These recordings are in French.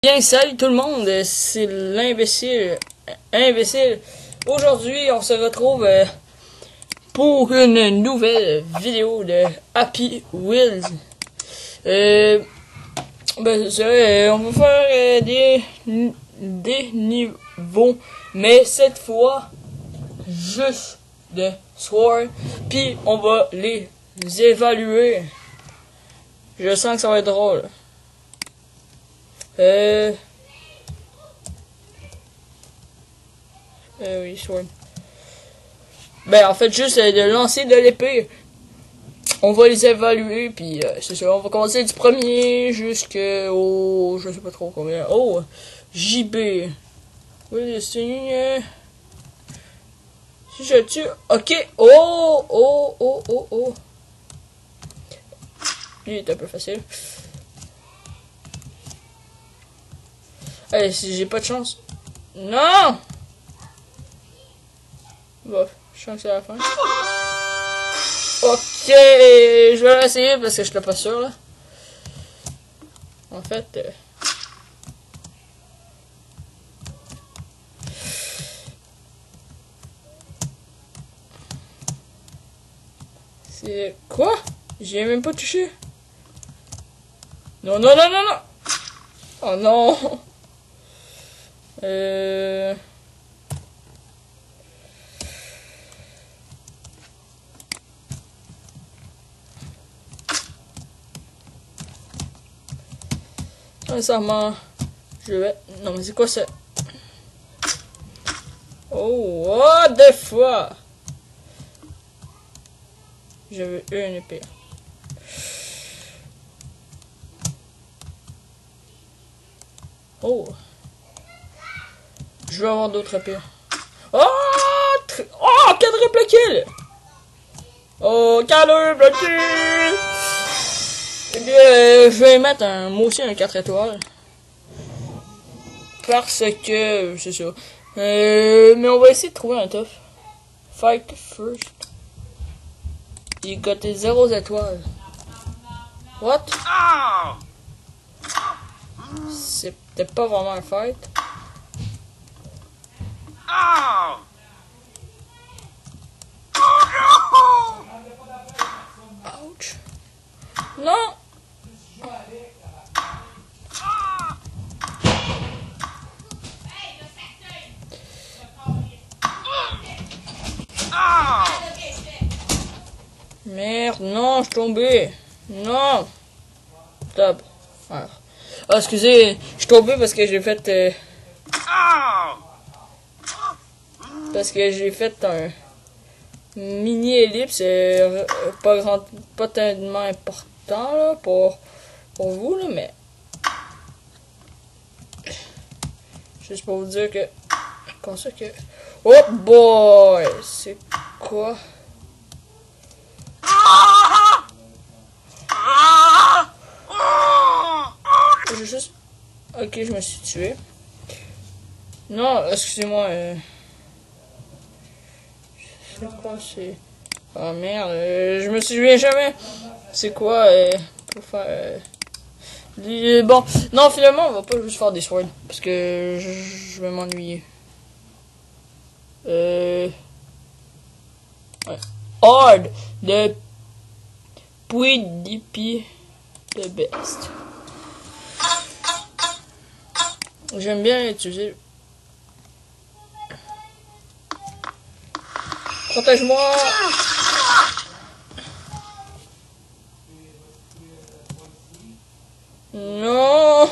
Bien, salut tout le monde, c'est l'imbécile. Aujourd'hui, on se retrouve pour une nouvelle vidéo de Happy Wheels. C'est ça, on va faire des niveaux, mais cette fois, juste de soir, puis on va les évaluer. Je sens que ça va être drôle. Oui, sword. Ben, en fait, juste de lancer de l'épée. On va les évaluer, puis c'est ça. On va commencer du premier jusqu'au... je sais pas trop combien. Oh, JB. Oui, c'est... si je tue... Ok. Oh. Lui, il est un peu facile. Allez, si j'ai pas de chance. Non! Bof, je sens que c'est la fin. Ok, je vais l'essayer parce que je suis pas sûr là. En fait... c'est... Quoi? J'ai même pas touché. Non. Oh non! Sincèrement, je vais... Non, mais c'est quoi ça? Oh, des fois! Je veux une épée. Oh! Je veux avoir d'autres épées. Oh! Oh! Quadruple kill! Oh! Quadruple kill! Eh bien, je vais mettre moi aussi un 4 étoiles. Parce que, c'est ça. Mais on va essayer de trouver un tough. Fight first. Il coté 0 étoiles. What? C'est peut-être pas vraiment un fight. Ouch. Non! Merde, non, je suis tombé. Non. Stop. Ah, excusez, je suis tombé parce que j'ai fait... parce que j'ai fait un mini ellipse, pas tellement important là, pour vous là, mais juste pour vous dire que comme ça que oh boy, c'est quoi? J'ai juste... Ok, je me suis tué. Non, excusez-moi. Je sais pas, c'est... Oh merde, je me souviens jamais. C'est quoi pour faire... Bon, non, finalement, on va pas juste faire des swords. Parce que je vais m'ennuyer. Ouais. Hard de PewDiePie the best. J'aime bien utiliser. Protège-moi. Non.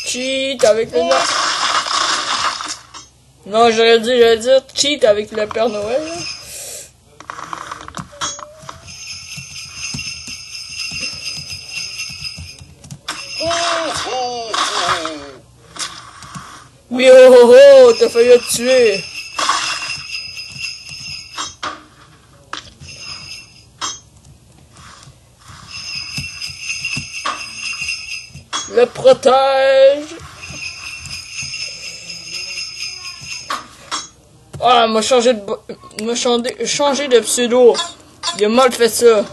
Cheat avec le... Non, j'allais dire cheat avec le Père Noël. Là. Oui, oh, t'as failli te tuer. Le protège. Ah, m'a changé de pseudo. Il a mal fait ça.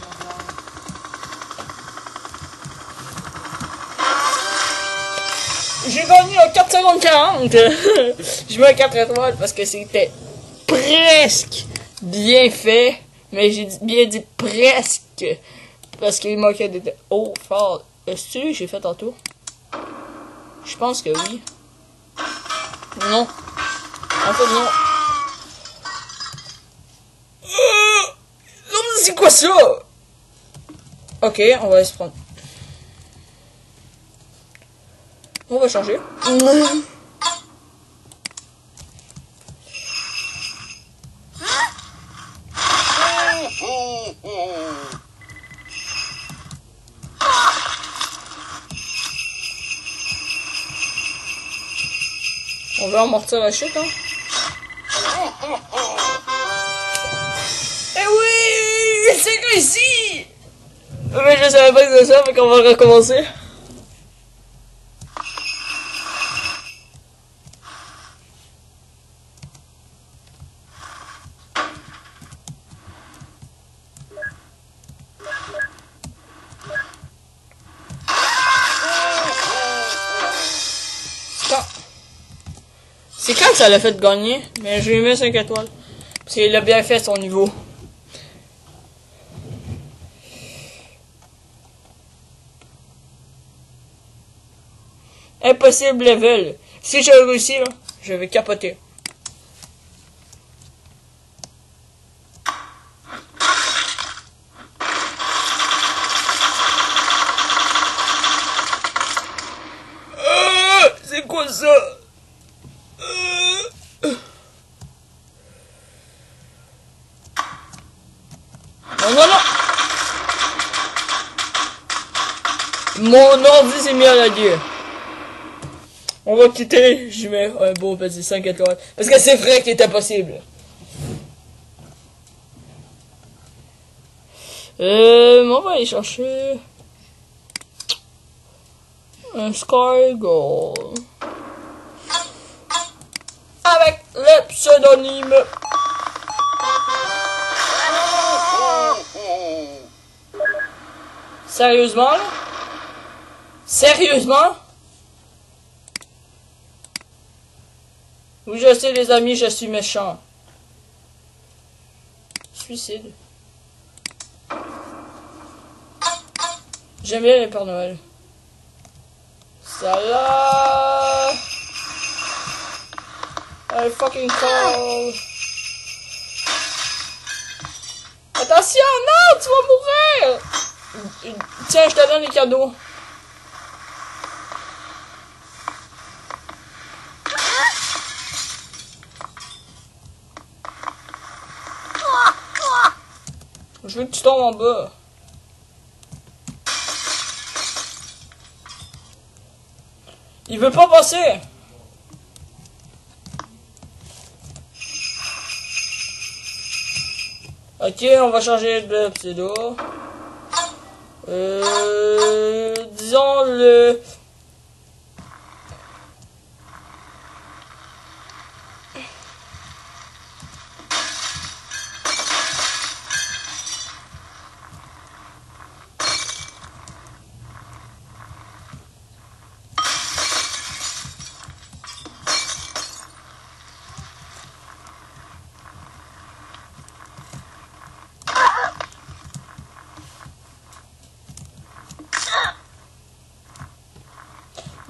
j'ai gagné en 4 secondes 40. Je mets 4 étoiles parce que c'était presque bien fait. Mais j'ai bien dit presque. Parce qu'il manquait des... Oh, fort. Est-ce que j'ai fait tantôt? Je pense que oui. Non. En fait, non. Non, mais c'est quoi ça? Ok, on va se prendre. On va changer. On va amortir la chute, hein. Eh oui! C'est réussi! Mais je savais pas que c'était ça, mais qu'on va recommencer. C'est quand que ça l'a fait gagner, mais je lui mets 5 étoiles. Parce qu'il a bien fait son niveau. Impossible level. Si je réussis, là, je vais capoter. C'est quoi ça? Non, non, non! Mon ordi s'est mis à la gueule. On va quitter, je mets un beau petit 5 étoiles. Parce que c'est vrai qu'il est impossible. On va aller chercher un Sky Gold. Avec le pseudonyme. Sérieusement, là? Sérieusement? Oui, je sais, les amis, je suis méchant. Suicide. J'aime bien les Pères Noël. Ça là. I fucking call. Attention, non, tu vas mourir. Tiens, je te donne les cadeaux. Je veux que tu tombes en bas. Il veut pas passer. Ok, on va changer de pseudo. Disons le...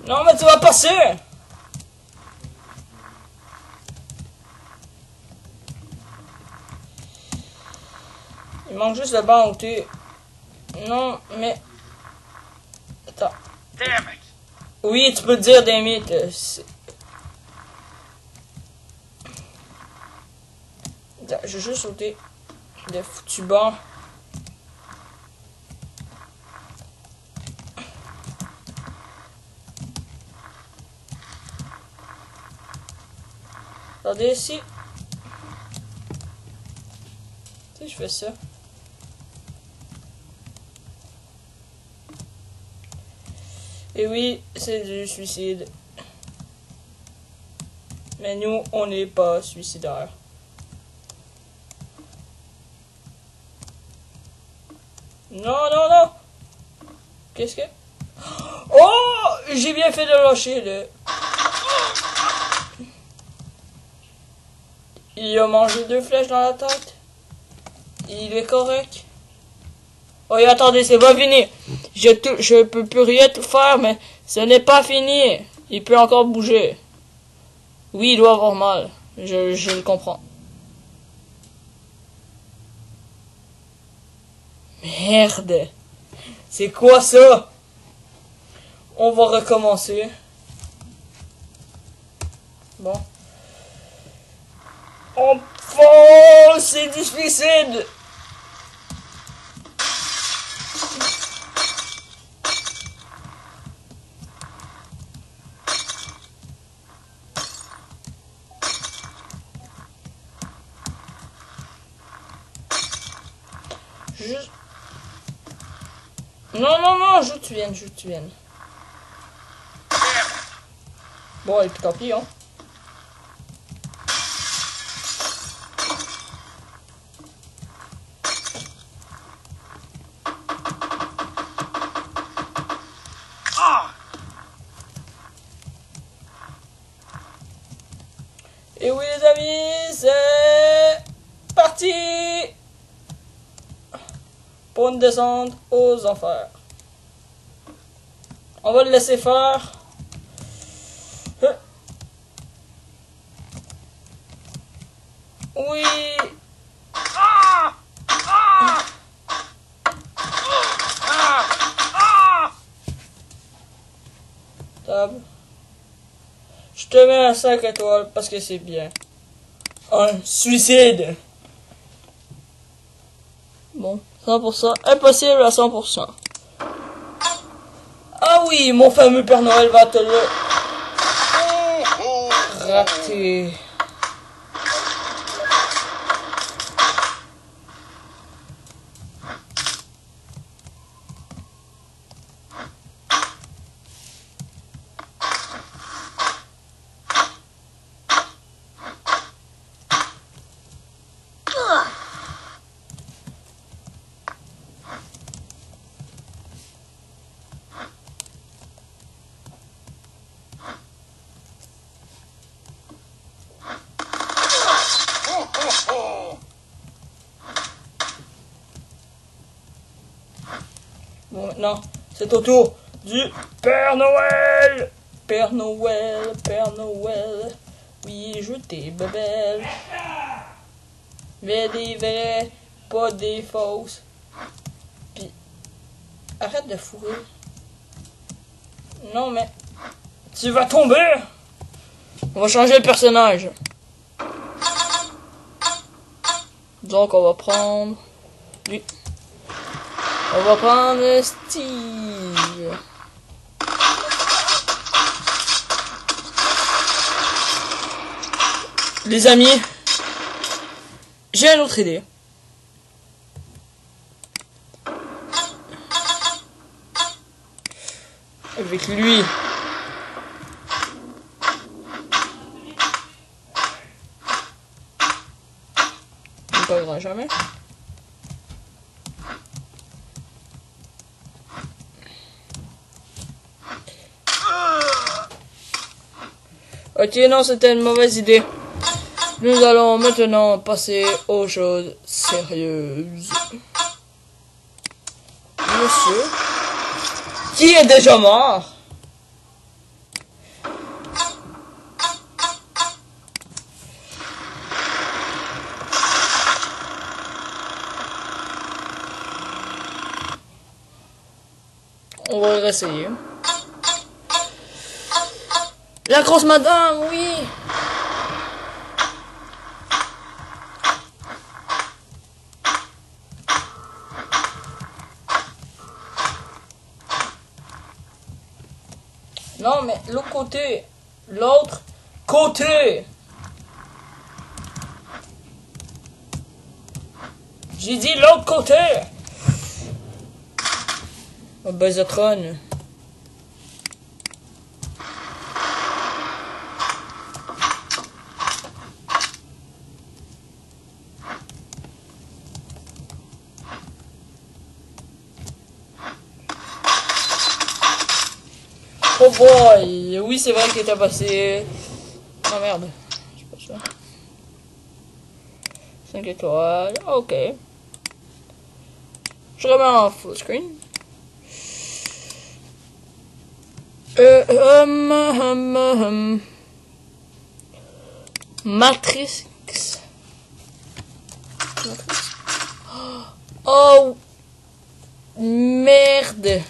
Non, mais tu vas passer! Il manque juste le banc où t'es. Non, mais... Attends. Damn it! Oui, tu peux dire damn it. Attends, j'ai juste sauté le foutu banc. Regardez ici. Tu sais, je fais ça. Et oui, c'est du suicide. Mais nous, on n'est pas suicidaires. Non, non, non! Qu'est-ce que... Oh! j'ai bien fait de lâcher, là. Il a mangé 2 flèches dans la tête. Il est correct. Oh, et attendez, c'est pas fini. Je peux plus rien tout faire, mais ce n'est pas fini. Il peut encore bouger. Oui, il doit avoir mal. Je le comprends. Merde. C'est quoi ça? On va recommencer. Bon. Enfin, c'est difficile. Juste... Non, je te viens. Bon, et puis tant pis, hein. Et oui, les amis, c'est parti pour une descente aux enfers. On va le laisser faire. Oui. Table. Je te mets un 5 étoiles parce que c'est bien. Un suicide. Bon, 100%. Impossible à 100%. Ah oui, mon fameux Père Noël va te le rater. Bon, maintenant, c'est au tour du Père Noël. Père Noël, oui, je t'ai bébelle. Mais des vrais, pas des fausses. Puis, arrête de fourrer. Non, mais, tu vas tomber. On va changer le personnage. Donc, on va prendre lui. On va prendre Steve. Les amis, j'ai une autre idée. Avec lui. Il ne perdra jamais. Ok, non, c'était une mauvaise idée. Nous allons maintenant passer aux choses sérieuses. Monsieur, qui est déjà mort? On va réessayer. La grosse madame, oui. Non, mais l'autre côté. L'autre côté. J'ai dit l'autre côté. Oh, Bezatron. Oh boy! Oui, c'est vrai qu'il était passé. Oh merde. C'est pas ça. 5 étoiles. Ok. Je remets en full screen. Matrix. Oh merde.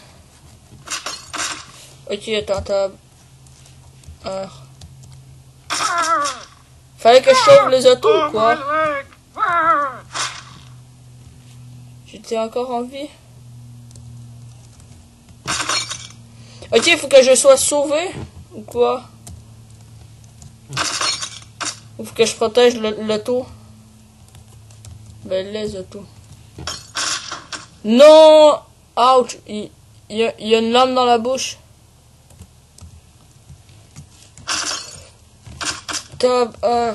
Ok, attends, table. Fallait que je sauve les autos ou quoi? J'étais encore en vie. Ok, il faut que je sois sauvé ou quoi? Ou faut que je protège l'auto? Ben les autos. Non! Ouch! Il y a une lame dans la bouche. Tab R.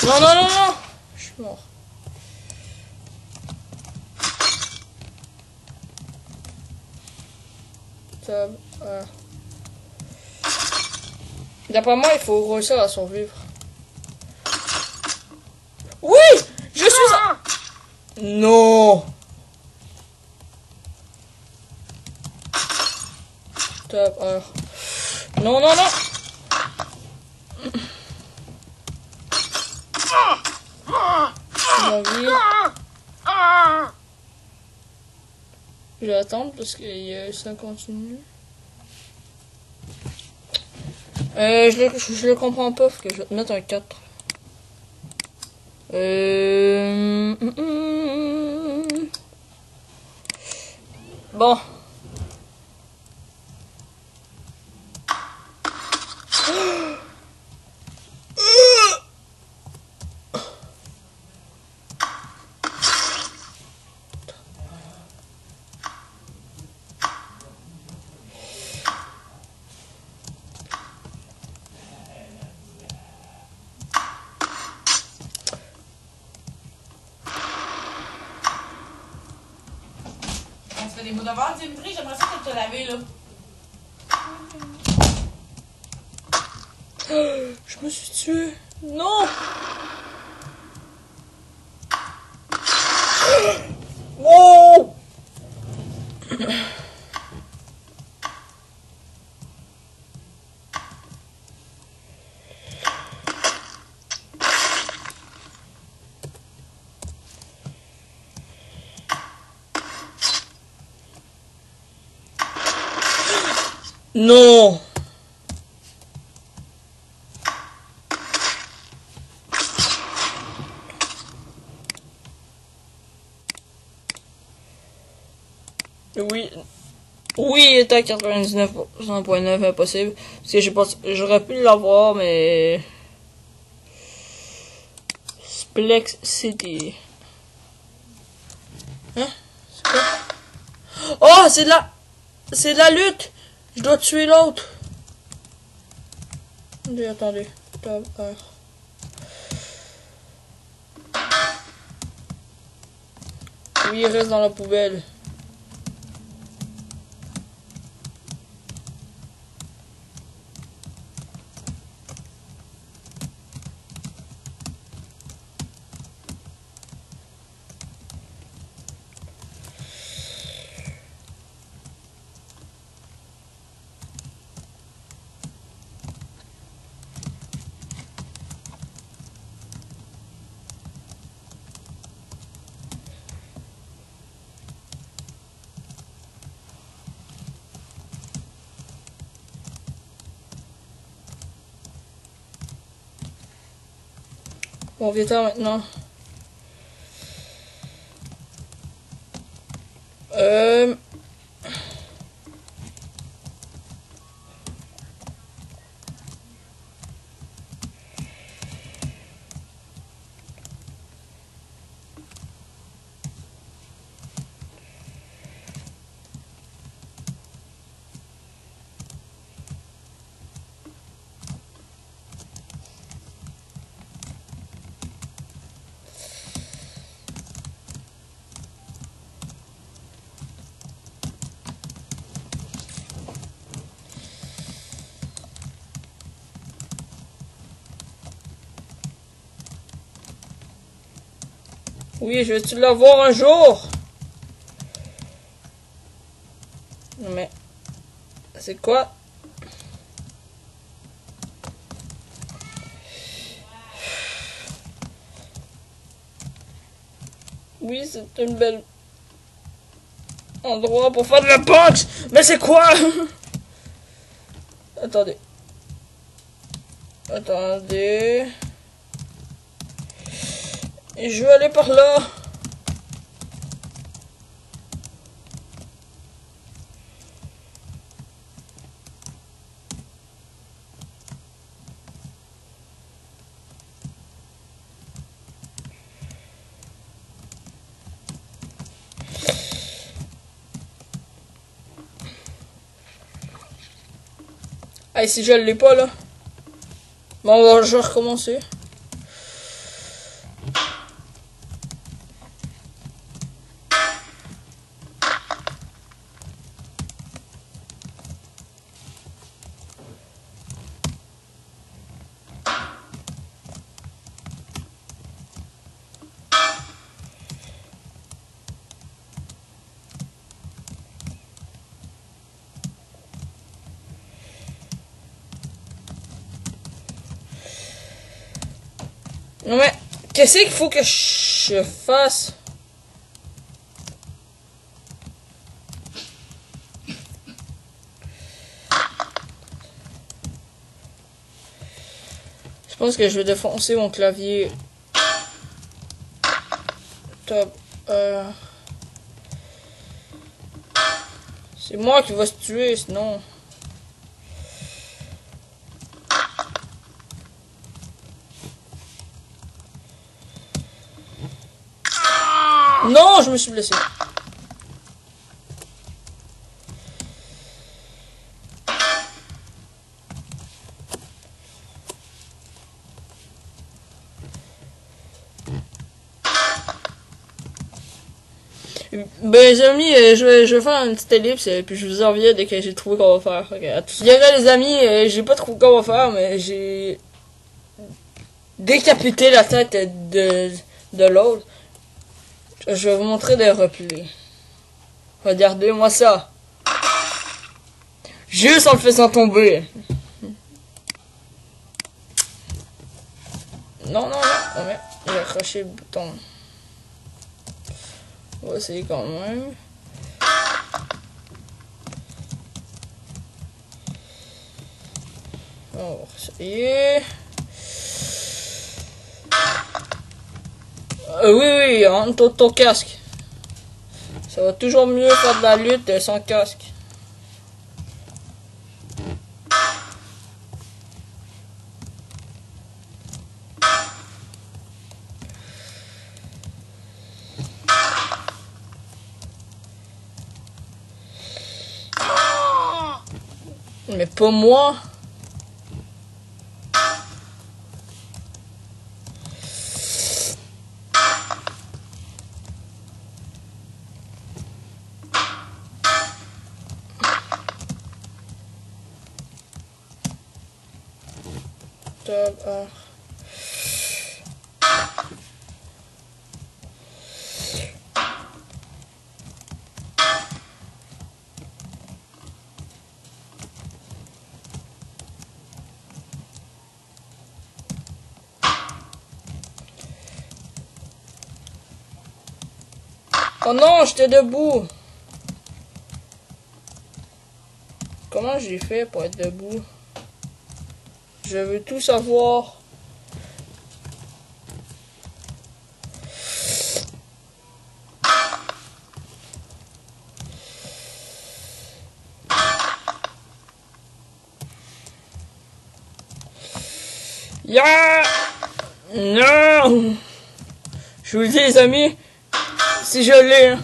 Non, non, non, non! Je suis mort. Tab R. D'après moi, il faut réussir à survivre. Oui! Je suis un... Non! Tab R. Non, non, non! Ma vie. Je vais attendre parce que ça continue. Je le comprends pas, parce que je vais te mettre un 4. Bon. On se fait des mots d'avant, Dimitri, j'aimerais ça que tu te laver, là. Je me suis tué. Non. Oh. Non. Oui. Oui, il était à 99,9 impossible. Parce que j'ai pas... J'aurais pu l'avoir, mais... Splex City. Hein? C'est quoi? Oh, c'est de la... C'est de la lutte! Je dois tuer l'autre. Attendez. Tab R. Oui, il reste dans la poubelle. Bon, viens maintenant. Oui, je vais-tu l'avoir un jour? Non mais... C'est quoi? Oui, c'est une belle... endroit pour faire de la punch! Mais c'est quoi? Attendez. Attendez. Et je vais aller par là. Hey, si je l'ai pas là. Bon, je vais recommencer. Non mais, qu'est-ce qu'il faut que je fasse? Je pense que je vais défoncer mon clavier. Top. C'est moi qui va se tuer, sinon... Non, je me suis blessé. Ben les amis, je vais faire une petite ellipse et puis je vous en reviens dès que j'ai trouvé qu'on va faire. Okay, à tous les amis, j'ai pas trouvé qu'on va faire, mais j'ai décapité la tête de l'autre. Je vais vous montrer des replays. Regardez-moi ça. Juste en le faisant tomber. Non, non, non. Oh, merde. J'ai accroché le bouton. On va essayer quand même. On va essayer. Oui, oui, en ton casque. Ça va toujours mieux faire de la lutte sans casque. Mais pas moi. Oh non, j'étais debout. Comment j'ai fait pour être debout? Je veux tout savoir. Ya! Non! Je vous le dis les amis, si je l'ai. Hein.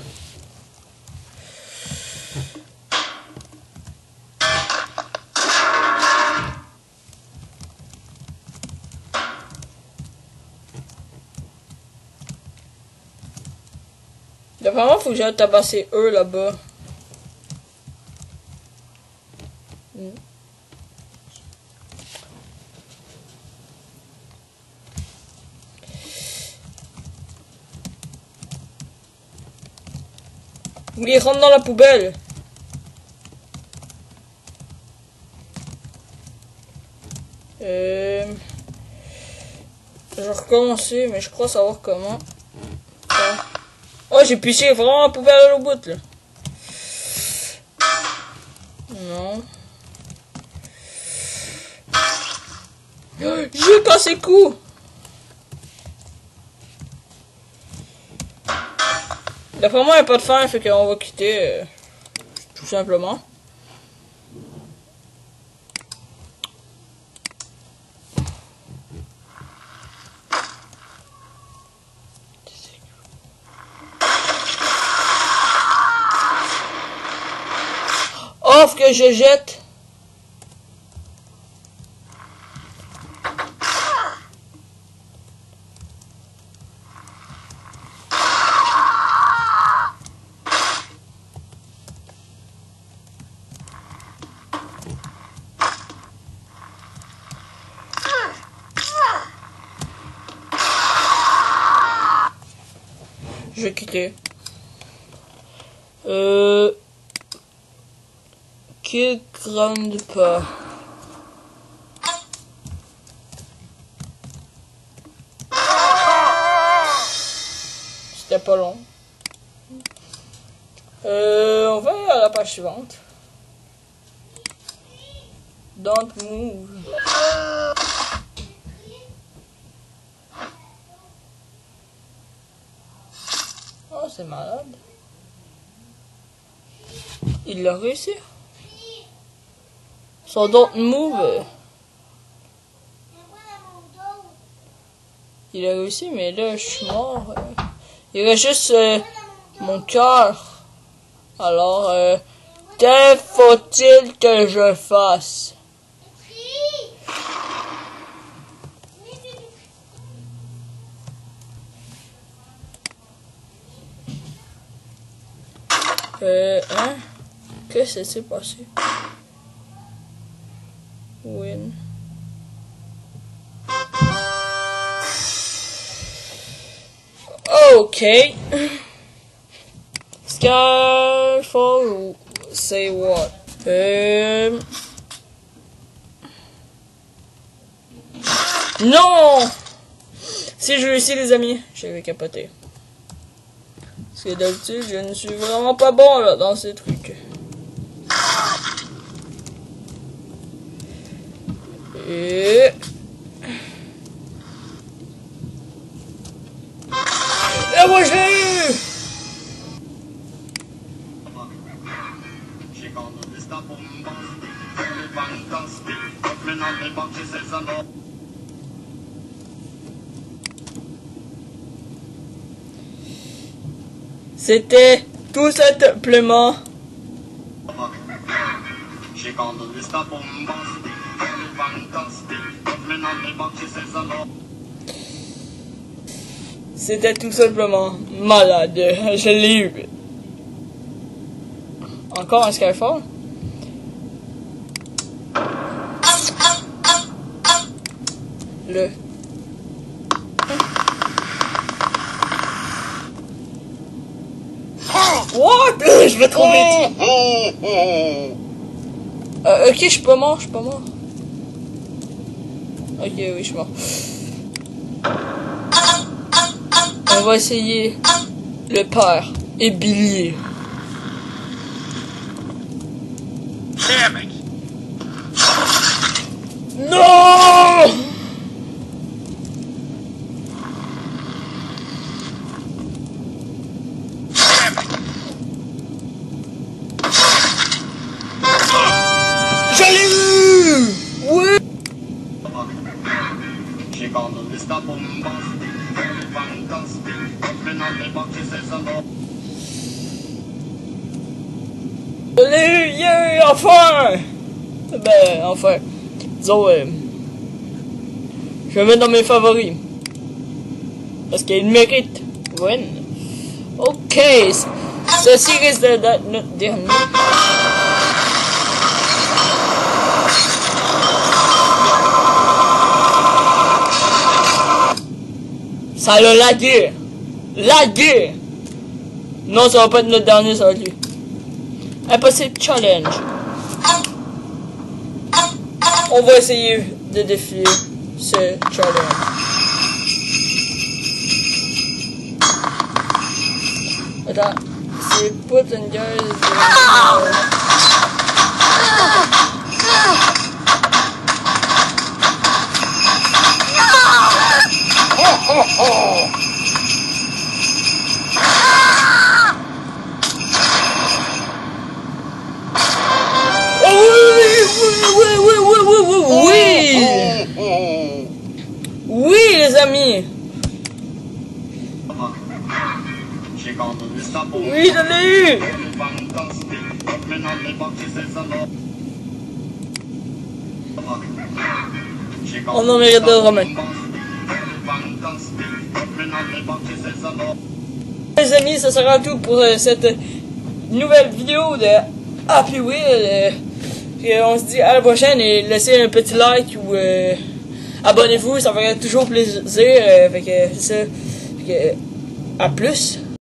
Apparemment, faut que j'aille tabasser eux là-bas. Oui, rentre dans la poubelle. Je vais recommencer, mais je crois savoir comment. Oh, j'ai piché vraiment la poubelle à l'autre bout, là. Non. J'ai cassé le cou. D'après moi, il n'y a pas de fin, fait qu'on va quitter. Tout simplement. Offre que je jette. Je vais quitter. Qui grande pas. C'était pas long. On va aller à la page suivante. Don't move. Oh, c'est malade. Il l'a réussi. Son don't move. Il a réussi, mais là, je suis mort. Il reste juste mon cœur. Alors, que faut-il que je fasse? Hein? Qu'est-ce qui s'est passé? Win. Okay. Skyfall, say what? Non! Si je réussis, les amis, je vais capoter. Parce que d'habitude, je ne suis vraiment pas bon là dans ces trucs. Et moi je l'ai eu! C'était tout simplement c'était tout simplement malade. Je l'ai eu. Encore un Skyfall? Le. What? Je vais trop vite. Ok, je suis pas mort, Ok, oui, je suis mort. On va essayer le père et Billy. Non! Je l'ai eu! Oui! Je l'ai eu! Yeah! Enfin! Ben, enfin. Disons, je vais mettre dans mes favoris. Parce qu'il mérite. Win. Ok. Ceci risque d'être notre dernier. Ça l'a lagué. Lagué. Non, ça va pas être notre dernier, ça va être lui. Impossible challenge. On va essayer de défier ce challenge. Attends, c'est pas une gueule de... Oui, les amis. Oui, je l'ai eu. On en mérite de Romain. Les amis, ça sera tout pour cette nouvelle vidéo de Happy Wheel. On se dit à la prochaine et laissez un petit like ou abonnez-vous, ça ferait toujours plaisir. Fait que c'est ça. Fait que, à plus.